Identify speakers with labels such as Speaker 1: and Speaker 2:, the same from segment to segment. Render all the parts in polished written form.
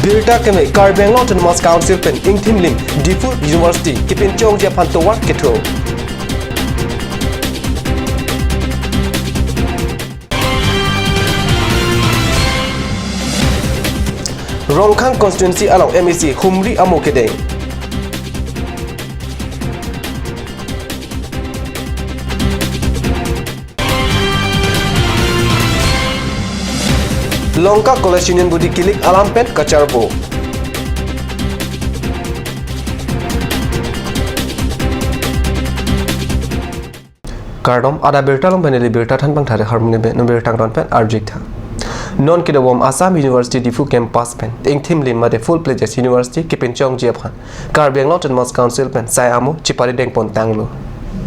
Speaker 1: Birta keme Karbeng Autonomous Council pen Ingthim Lim Difu University kipin chong je phan to work ketho Rongkhang constituency along MEC Humri amo kedeng Longka College Union Budi Kilik Alampen Kacharbo Kardom ada berta long beneli berta than bang thare harmone be no berta ron pen arjik tha non kidawom Assam University Difu campus pen ingthim lim made full pledges university kipin chong jiaphan Karbeng Autonomous Council pen sai amo chipari deng pon tanglo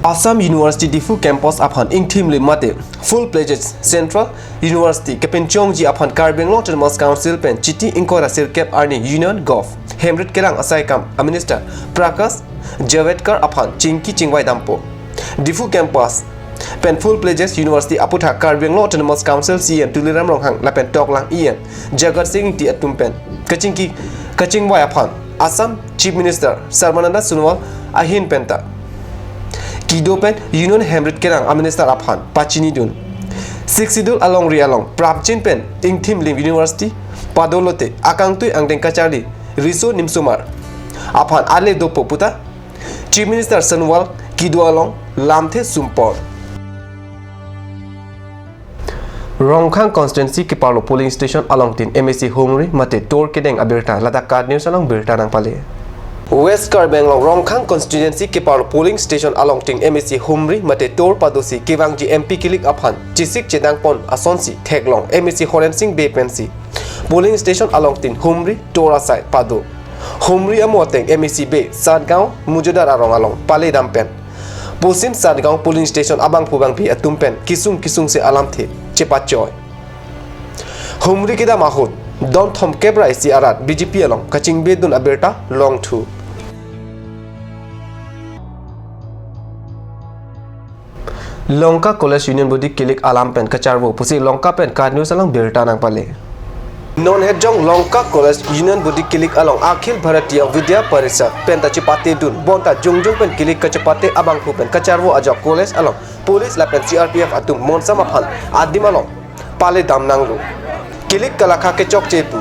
Speaker 1: Assam University Difu campus upon Ingthim Limate full pledges Central University Kepenchong ji upon Karbeng Autonomous Council pen Chiti Inkora Sirkep Arni Union Golf Hemrit Kerang Asai Kam a Minister Prakash Javetkar upon Chinki Chingwai Dampo Difu campus pen full pledges University Aputha Karbeng Autonomous Council CM Tuliram Ronghang la pen tok lang Ian Jagat Singh ti atum pen Kachingwai upon Assam Chief Minister Sarmananda Sunwal Ahin Penta Kidopen Union Hemrit Kerang a Minister Aphan Pachini Dun Sixidul along Rialong Prabchin Pen Ingthim Lim University Padolote Akangtui Angdeng Kachari Riso Nimsumar Aphan Ale Dopo Puta Chief Minister Sanwal Kido along Lamthe Sumpor Rongkhang constituency Kipalo polling station along tin MEC Humri Mate Tor Kedeng Abirta Ladakad News along Birta Nang Pale West Karbeng Rongkhang constituency Kipalo polling station along ting MEC Humri Mate Tor Padosi Kivangji MP Kilik Aphan Chisik Chedangpon Asonsi Theglong MEC Horensing Bay Pensi polling station along tin Humri Tor Asai Pado Humri Amoteng MEC Bay Sadgaon Mujudar Arong along Pale Dampen Posim Sadgaon polling station Abang Pubang Pi Atumpen Kisung se alam the Chepachoy Humri Kida Mahut Don Thom Kebra isi arat BJP along Kaching Bedun Aberta Long 2 Longka College Union Budi Kilik Alampen Kacharbo Pusi Longka Pen Card News along Birta Nang Pale Non Hedjong Longka College Union Budi Kilik along Akhil Bharatiya Vidya Parishad Pen Tachipate Dun Bonta Jungjung Pen Kilik Kachapate Abang Pen Kacharbo Ajak College along Police la Pen CRPF Atum Monsama Phan Adim along Pale Damnanglu Kilik Kalakha ke Chok Chepu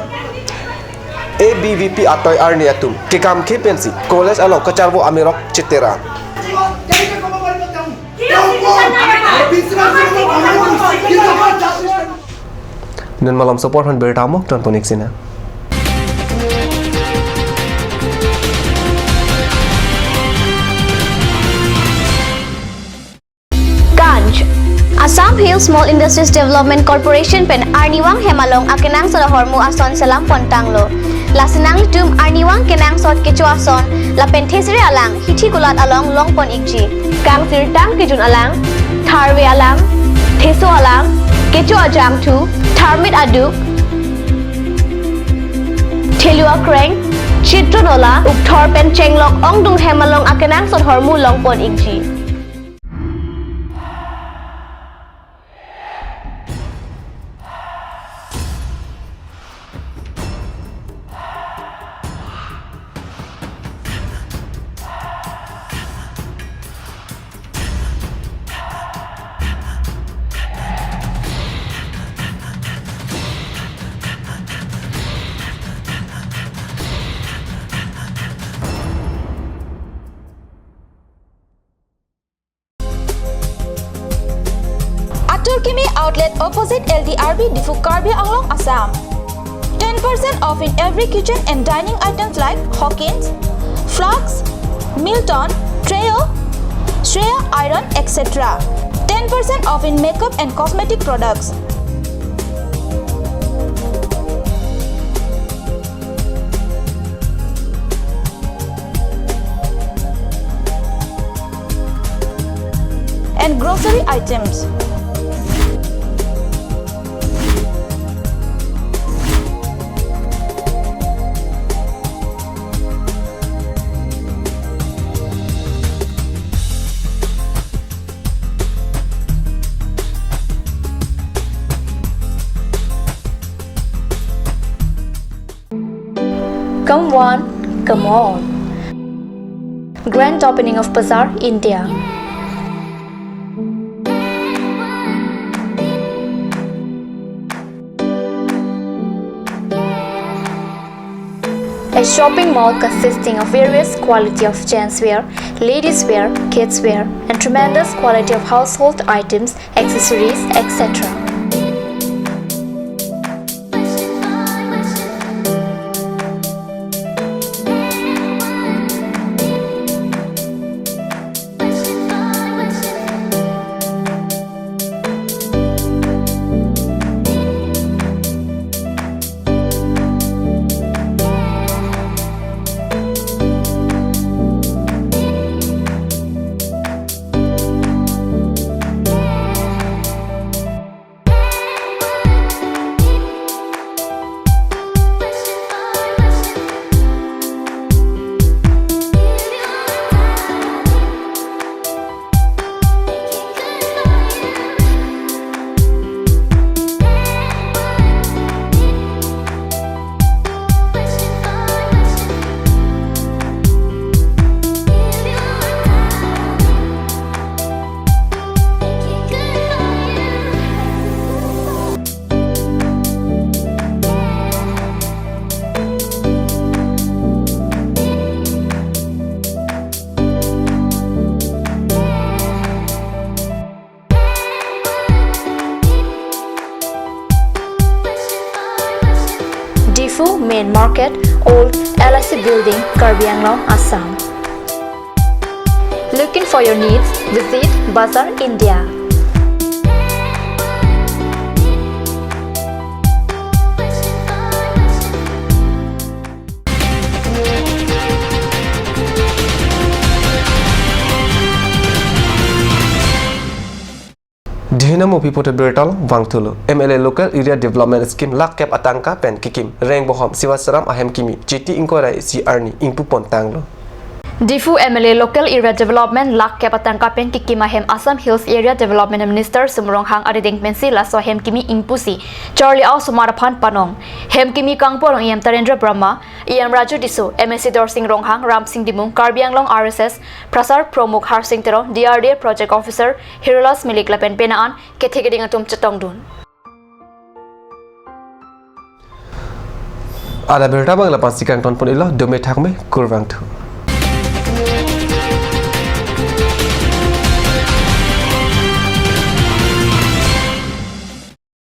Speaker 1: ABVP Atoy Arniatum Kekam Ke Pensi College along Kacharbo Amirok Chitera Dan malam support han bertamo ton ponik sina
Speaker 2: Ganj Assam Hill Small Industries Development Corporation pen Arniwang Hemalong akenang sa hormu ason salam pontanglo Lasinang litum Arniwang kenang sot kecho ason la pentesire alang hithi kulat along longpon ikji kang sirtang kijun alang tharwe alang theso alang kecho ajang tu tharmit aduk thelua kreng chitronola ukthor pen chenglok ongdung hemalong akenang sot hormu longpon ikji
Speaker 3: Turkimi outlet opposite LDRB Difu Karbi Anglong, Assam. 10% off in every kitchen and dining items like Hawkins, Flax, Milton, Treo, Shreya Iron, etc. 10% off in makeup and cosmetic products. And grocery items. Come one, come on. Grand opening of Bazaar, India. A shopping mall consisting of various quality of gents wear, ladies wear, kids wear, and tremendous quality of household items, accessories, etc. Difu Main Market, Old LIC Building, Karbi Anglong, Assam. Looking for your needs? Visit Bazaar, India.
Speaker 1: Dihina Mopi Pote Bertal, Wangtulu, MLA Local Area Development Scheme, Lak Kep Atangka, Pen Kikim, Reng Bohom, Siwasaram, Ahem Kimi, GT Inkorai, Si Arni, Ingpu Pontanglo.
Speaker 3: Difu MLA Local Area Development Lak Kepatan Kapen Kikimahem Assam Hills Area Development Minister Sumrong Hang Adideng Pensi Laso Hem Kimi Ingpusi Charlie Au Sumarapan Panong Hem Kimi Kangpon Iam Tarendra Brahma Iam Raju Disu MSC Dorsing Ronghang Ram Singh Dimung Karbi Anglong RSS Prasar Promuk Har Singh Tero DRD Project Officer Hirolas Milik Lapen Penaan Kethegading Atum Chetongdun
Speaker 1: Ada berita bang lepas sikan ton pun ilah demi thakme kurang tu.